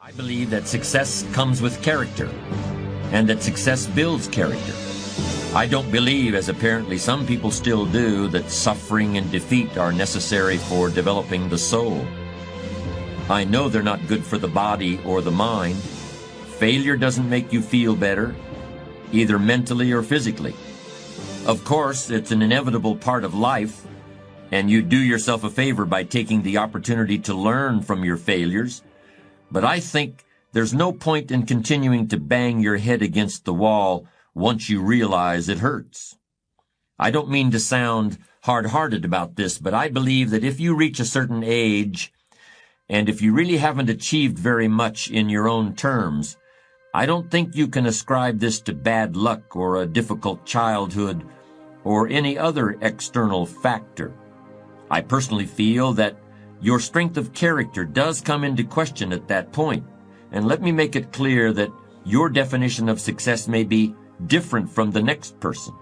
I believe that success comes with character, and that success builds character. I don't believe, as apparently some people still do, that suffering and defeat are necessary for developing the soul. I know they're not good for the body or the mind. Failure doesn't make you feel better, either mentally or physically. Of course, it's an inevitable part of life, and you do yourself a favor by taking the opportunity to learn from your failures. But I think there's no point in continuing to bang your head against the wall once you realize it hurts. I don't mean to sound hard-hearted about this, but I believe that if you reach a certain age, and if you really haven't achieved very much in your own terms, I don't think you can ascribe this to bad luck or a difficult childhood or any other external factor. I personally feel that your strength of character does come into question at that point. And let me make it clear that your definition of success may be different from the next person.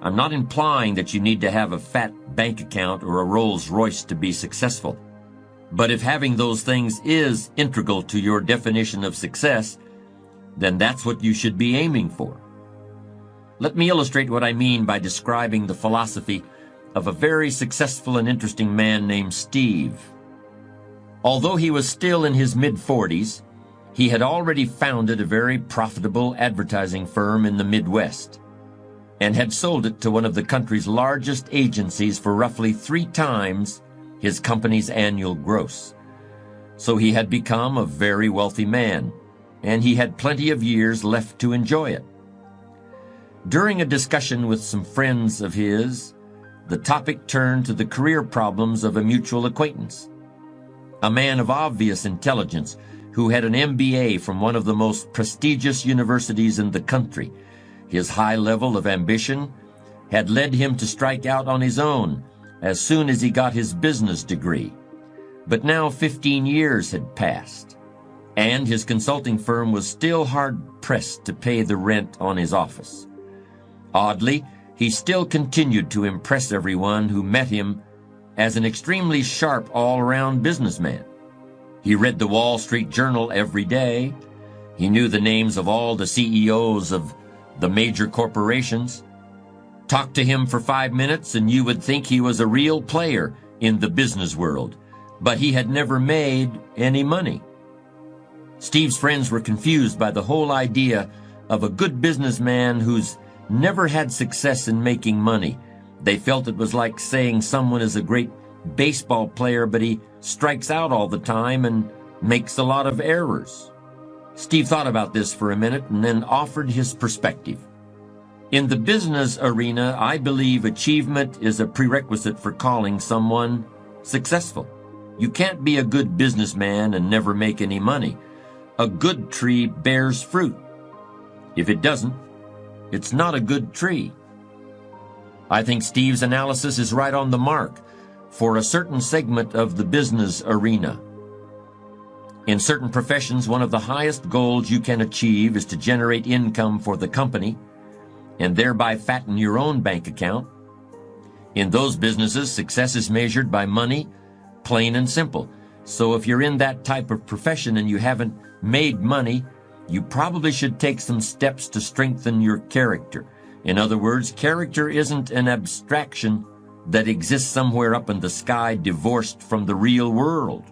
I'm not implying that you need to have a fat bank account or a Rolls Royce to be successful. But if having those things is integral to your definition of success, then that's what you should be aiming for. Let me illustrate what I mean by describing the philosophy of a very successful and interesting man named Steve. Although he was still in his mid-40s, he had already founded a very profitable advertising firm in the Midwest and had sold it to one of the country's largest agencies for roughly 3 times his company's annual gross. So he had become a very wealthy man, and he had plenty of years left to enjoy it. During a discussion with some friends of his, the topic turned to the career problems of a mutual acquaintance, a man of obvious intelligence who had an MBA from one of the most prestigious universities in the country. His high level of ambition had led him to strike out on his own as soon as he got his business degree. But now 15 years had passed, and his consulting firm was still hard-pressed to pay the rent on his office. Oddly, he still continued to impress everyone who met him as an extremely sharp all-around businessman. He read the Wall Street Journal every day. He knew the names of all the CEOs of the major corporations. Talk to him for 5 minutes and you would think he was a real player in the business world, but he had never made any money. Steve's friends were confused by the whole idea of a good businessman who's never had success in making money. They felt it was like saying someone is a great baseball player, but he strikes out all the time and makes a lot of errors. Steve thought about this for a minute and then offered his perspective. In the business arena, I believe achievement is a prerequisite for calling someone successful. You can't be a good businessman and never make any money. A good tree bears fruit. If it doesn't, it's not a good tree. I think Steve's analysis is right on the mark for a certain segment of the business arena. In certain professions, one of the highest goals you can achieve is to generate income for the company and thereby fatten your own bank account. In those businesses, success is measured by money, plain and simple. So if you're in that type of profession and you haven't made money, you probably should take some steps to strengthen your character. In other words, character isn't an abstraction that exists somewhere up in the sky divorced from the real world.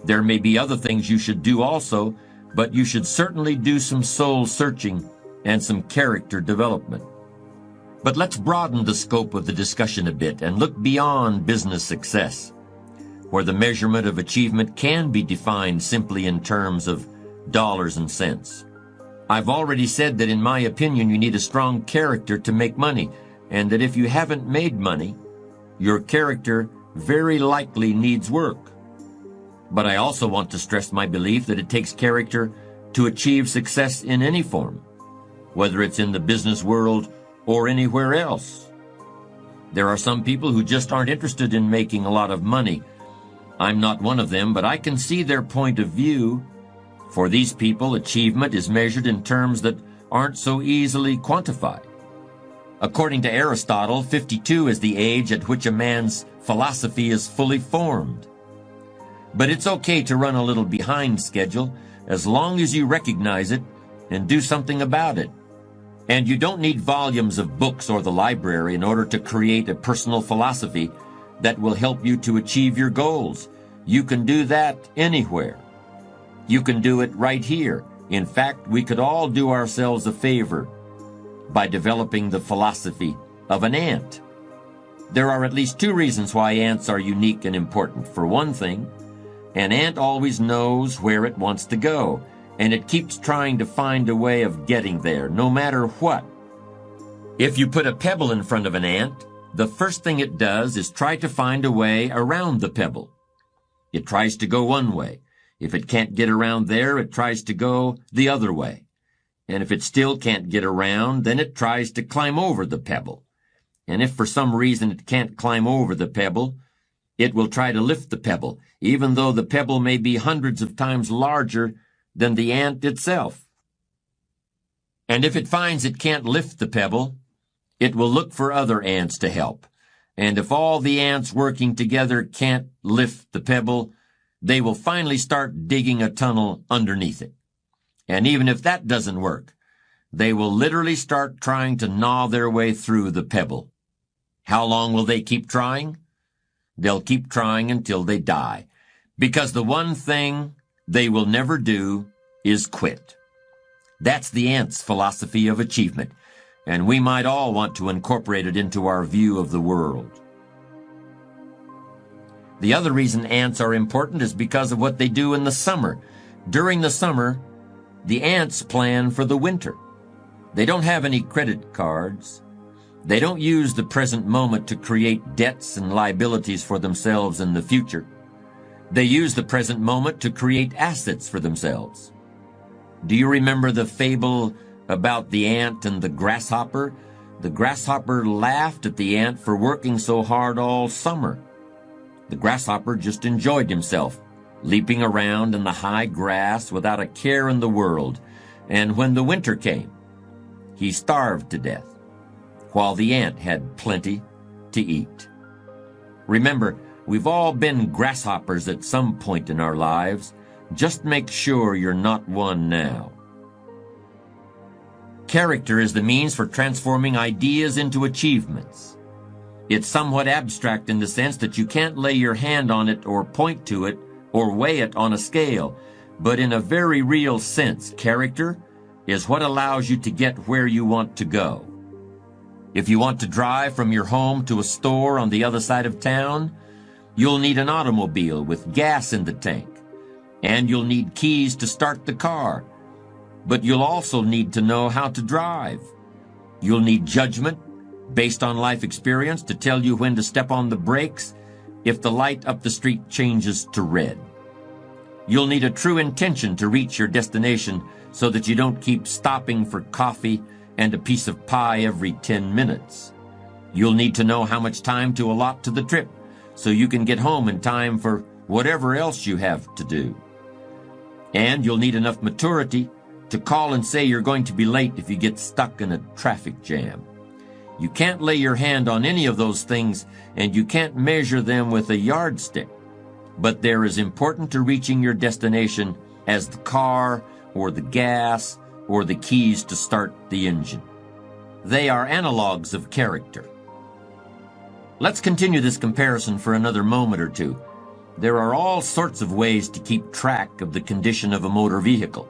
There may be other things you should do also, but you should certainly do some soul searching and some character development. But let's broaden the scope of the discussion a bit and look beyond business success, where the measurement of achievement can be defined simply in terms of dollars and cents. I've already said that in my opinion you need a strong character to make money, and that if you haven't made money, your character very likely needs work. But I also want to stress my belief that it takes character to achieve success in any form, whether it's in the business world or anywhere else. There are some people who just aren't interested in making a lot of money. I'm not one of them, but I can see their point of view. For these people, achievement is measured in terms that aren't so easily quantified. According to Aristotle, 52 is the age at which a man's philosophy is fully formed. But it's okay to run a little behind schedule as long as you recognize it and do something about it. And you don't need volumes of books or the library in order to create a personal philosophy that will help you to achieve your goals. You can do that anywhere. You can do it right here. In fact, we could all do ourselves a favor by developing the philosophy of an ant. There are at least two reasons why ants are unique and important. For one thing, an ant always knows where it wants to go, and it keeps trying to find a way of getting there, no matter what. If you put a pebble in front of an ant, the first thing it does is try to find a way around the pebble. It tries to go one way. If it can't get around there, it tries to go the other way. And if it still can't get around, then it tries to climb over the pebble. And if for some reason it can't climb over the pebble, it will try to lift the pebble, even though the pebble may be hundreds of times larger than the ant itself. And if it finds it can't lift the pebble, it will look for other ants to help. And if all the ants working together can't lift the pebble, they will finally start digging a tunnel underneath it. And even if that doesn't work, they will literally start trying to gnaw their way through the pebble. How long will they keep trying? They'll keep trying until they die, because the one thing they will never do is quit. That's the ant's philosophy of achievement, and we might all want to incorporate it into our view of the world. The other reason ants are important is because of what they do in the summer. During the summer, the ants plan for the winter. They don't have any credit cards. They don't use the present moment to create debts and liabilities for themselves in the future. They use the present moment to create assets for themselves. Do you remember the fable about the ant and the grasshopper? The grasshopper laughed at the ant for working so hard all summer. The grasshopper just enjoyed himself, leaping around in the high grass without a care in the world. And when the winter came, he starved to death, while the ant had plenty to eat. Remember, we've all been grasshoppers at some point in our lives. Just make sure you're not one now. Character is the means for transforming ideas into achievements. It's somewhat abstract in the sense that you can't lay your hand on it or point to it or weigh it on a scale. But in a very real sense, character is what allows you to get where you want to go. If you want to drive from your home to a store on the other side of town, you'll need an automobile with gas in the tank, and you'll need keys to start the car. But you'll also need to know how to drive. You'll need judgment based on life experience to tell you when to step on the brakes if the light up the street changes to red. You'll need a true intention to reach your destination so that you don't keep stopping for coffee and a piece of pie every 10 minutes. You'll need to know how much time to allot to the trip so you can get home in time for whatever else you have to do. And you'll need enough maturity to call and say you're going to be late if you get stuck in a traffic jam. You can't lay your hand on any of those things, and you can't measure them with a yardstick. But they're as important to reaching your destination as the car or the gas or the keys to start the engine. They are analogs of character. Let's continue this comparison for another moment or two. There are all sorts of ways to keep track of the condition of a motor vehicle.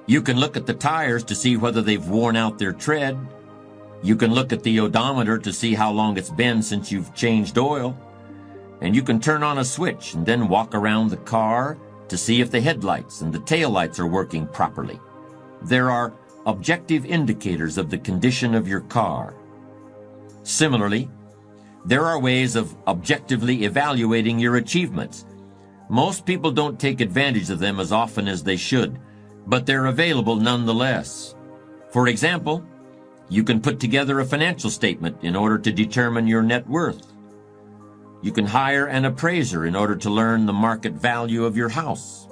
You can look at the tires to see whether they've worn out their tread. You can look at the odometer to see how long it's been since you've changed oil. And you can turn on a switch and then walk around the car to see if the headlights and the taillights are working properly. There are objective indicators of the condition of your car. Similarly, there are ways of objectively evaluating your achievements. Most people don't take advantage of them as often as they should, but they're available nonetheless. For example, you can put together a financial statement in order to determine your net worth. You can hire an appraiser in order to learn the market value of your house.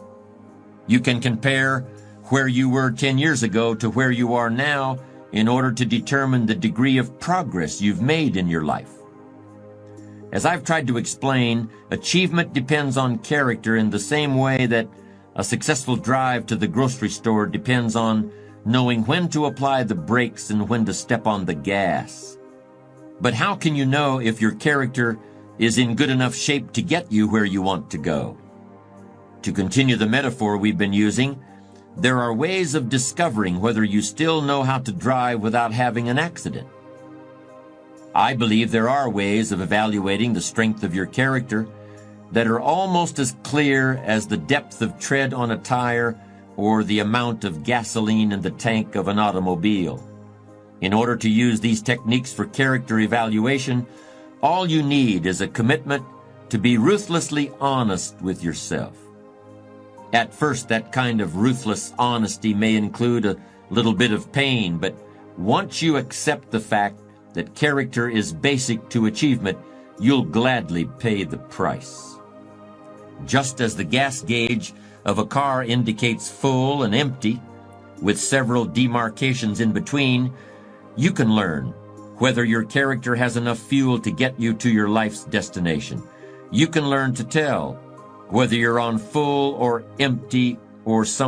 You can compare where you were 10 years ago to where you are now in order to determine the degree of progress you've made in your life. As I've tried to explain, achievement depends on character in the same way that a successful drive to the grocery store depends on knowing when to apply the brakes and when to step on the gas. But how can you know if your character is in good enough shape to get you where you want to go? To continue the metaphor we've been using, there are ways of discovering whether you still know how to drive without having an accident. I believe there are ways of evaluating the strength of your character that are almost as clear as the depth of tread on a tire or the amount of gasoline in the tank of an automobile. In order to use these techniques for character evaluation, all you need is a commitment to be ruthlessly honest with yourself. At first, that kind of ruthless honesty may include a little bit of pain, but once you accept the fact that character is basic to achievement, you'll gladly pay the price. Just as the gas gauge of a car indicates full and empty, with several demarcations in between, you can learn whether your character has enough fuel to get you to your life's destination. You can learn to tell whether you're on full or empty or some